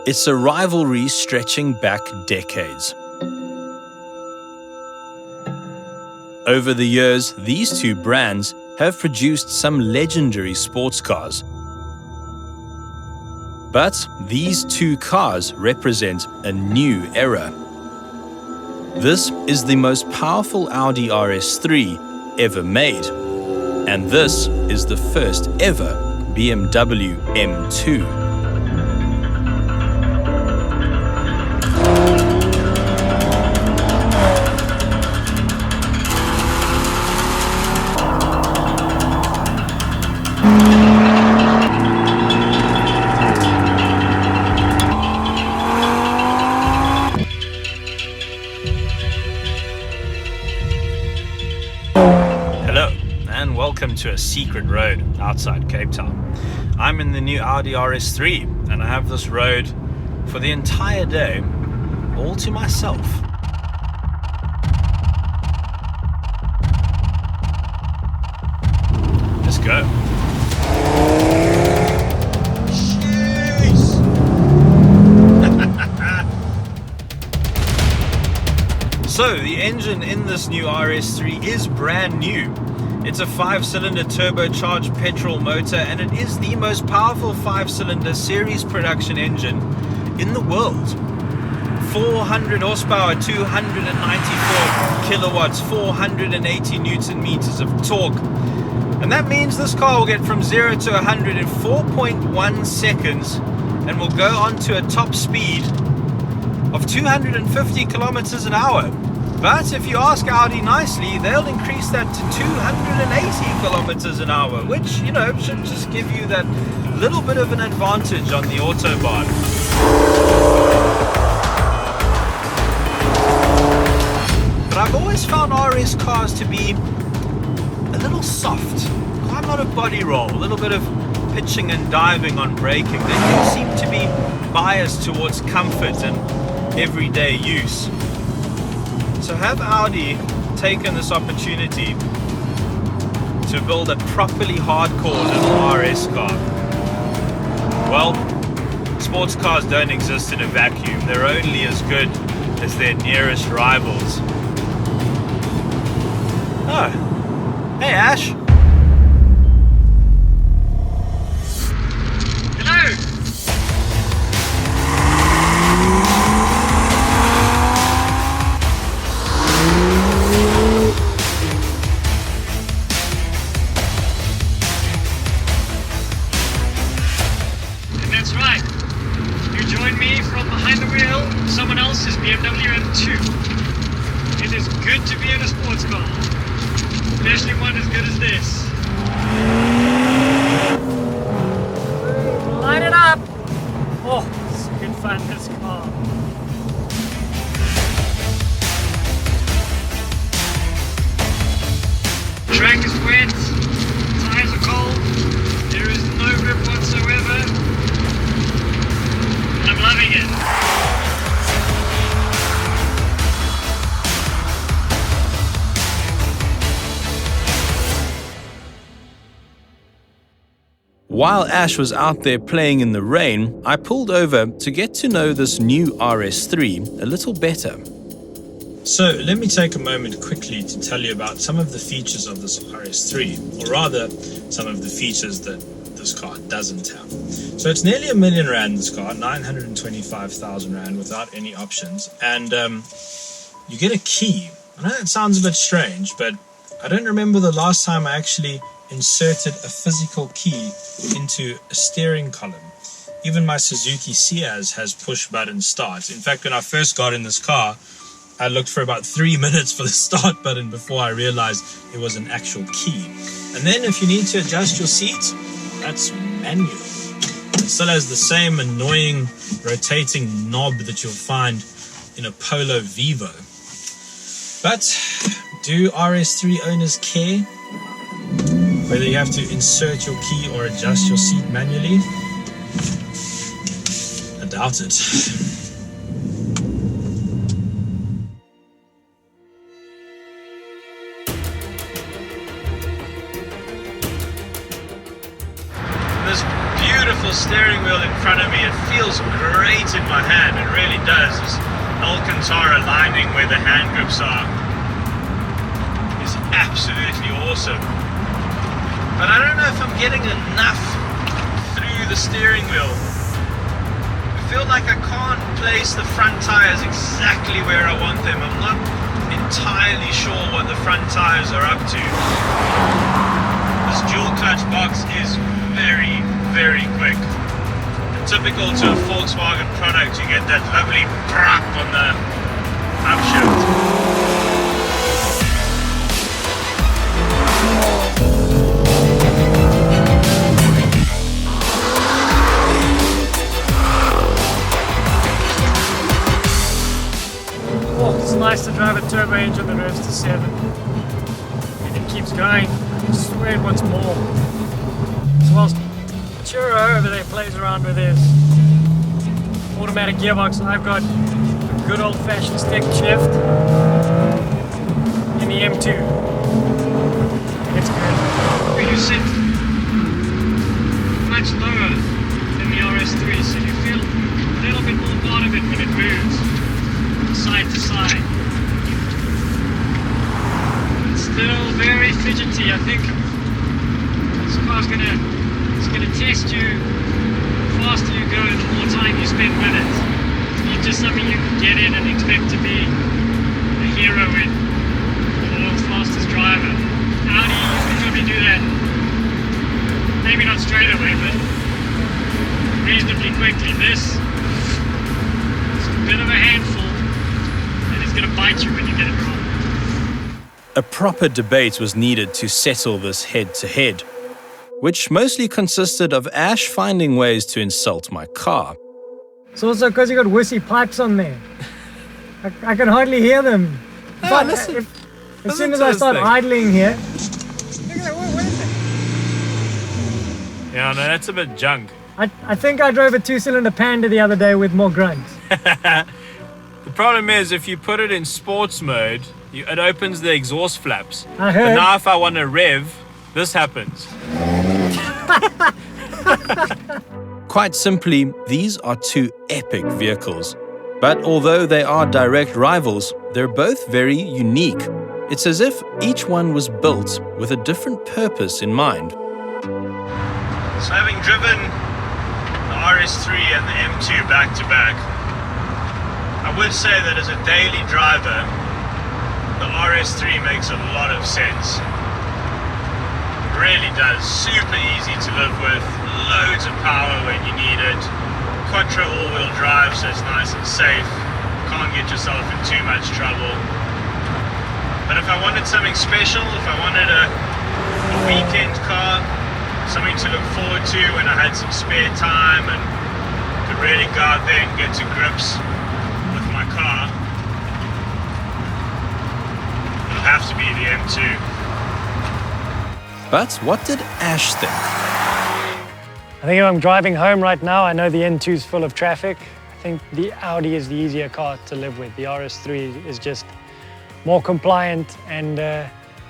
It's a rivalry stretching back decades. Over the years, these two brands have produced some legendary sports cars. But these two cars represent a new era. This is the most powerful Audi RS3 ever made, and this is the first ever BMW M2. Hello, and welcome to a secret road outside Cape Town. I'm in the new Audi RS3, and I have this road for the entire day, all to myself. Let's go. So, the engine in this new RS3 is brand new. It's a 5-cylinder turbocharged petrol motor, and it is the most powerful 5-cylinder series production engine in the world. 400 horsepower, 294 kilowatts, 480 newton meters of torque. And that means this car will get from 0 to 100 in 4.1 seconds and will go on to a top speed of 250 kilometers an hour. But if you ask Audi nicely, they'll increase that to 280 kilometers an hour, which, should just give you that little bit of an advantage on the Autobahn. But I've always found RS cars to be a little soft, quite a lot of body roll, a little bit of pitching and diving on braking. They do seem to be biased towards comfort and everyday use. So have Audi taken this opportunity to build a properly hardcore little RS car? Well, sports cars don't exist in a vacuum. They're only as good as their nearest rivals. Oh, hey Ash. That's right. You join me from behind the wheel of someone else's BMW M2. It is good to be in a sports car, especially one as good as this. Light it up! Oh, it's good fun, this car. Track is wet, tires are cold, there is no grip whatsoever. I'm loving it. While Ash was out there playing in the rain, I pulled over to get to know this new RS3 a little better. So let me take a moment quickly to tell you about some of the features of this RS3, or rather, some of the features that this car doesn't have. So it's nearly R1 million, this car, 925,000 Rand without any options, and you get a key. I know that sounds a bit strange, but I don't remember the last time I actually inserted a physical key into a steering column. Even my Suzuki Ciaz has push button start. In fact, when I first got in this car, I looked for about 3 minutes for the start button before I realized it was an actual key. And then if you need to adjust your seat, that's manual. It still has the same annoying rotating knob that you'll find in a Polo Vivo. But do RS3 owners care whether you have to insert your key or adjust your seat manually? I doubt it. This Beautiful steering wheel in front of me. It feels great in my hand. It really does. This Alcantara lining where the hand grips are is absolutely awesome. But I don't know if I'm getting enough through the steering wheel. I feel like I can't place the front tires exactly where I want them. I'm not entirely sure what the front tires are up to. This dual clutch box is very, very quick. And typical to a Volkswagen product, you get that lovely brap on the upshift. It's nice to drive a turbo engine that revs to 7 and it keeps going. I swear it wants more. So whilst Churro over there plays around with his automatic gearbox, I've got a good old-fashioned stick shift in the M2. It's good. You sit much lower than the RS3, so you feel a little bit more part of it when it moves side to side. It's still very fidgety. I think this car's gonna test you. The faster you go, the more time you spend with it. It's just something you can get in and expect to be a hero in. The world's fastest driver. Audi, you can probably do that. Maybe not straight away, but reasonably quickly. This is a bit of a handful. It's going to bite you when you get it wrong. A proper debate was needed to settle this head-to-head, which mostly consisted of Ash finding ways to insult my car. It's also because you got wussy pipes on there. I can hardly hear them. But listen, as soon as I start idling here... Look at that, what is it? Yeah, no, that's a bit junk. I think I drove a 2-cylinder Panda the other day with more grunts. The problem is, if you put it in sports mode, it opens the exhaust flaps. I heard. But now if I want to rev, this happens. Quite simply, these are two epic vehicles. But although they are direct rivals, they're both very unique. It's as if each one was built with a different purpose in mind. So having driven the RS3 and the M2 back to back, I would say that as a daily driver, the RS3 makes a lot of sense. It really does. Super easy to live with, loads of power when you need it. Quattro all-wheel drive, so it's nice and safe. Can't get yourself in too much trouble. But if I wanted something special, if I wanted a weekend car, something to look forward to when I had some spare time and could really go out there and get to grips with my car, it'll have to be the M2. But what did Ash think? I think if I'm driving home right now, I know the M2 is full of traffic. I think the Audi is the easier car to live with. The RS3 is just more compliant and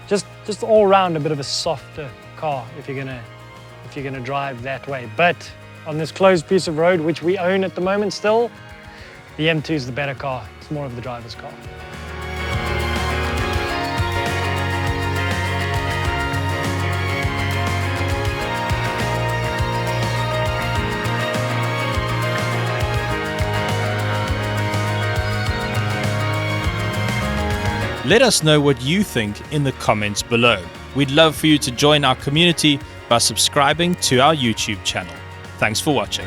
just all around a bit of a softer car if you're gonna drive that way. But on this closed piece of road, which we own at the moment still, the M2 is the better car. It's more of the driver's car. Let us know what you think in the comments below. We'd love for you to join our community by subscribing to our YouTube channel. Thanks for watching.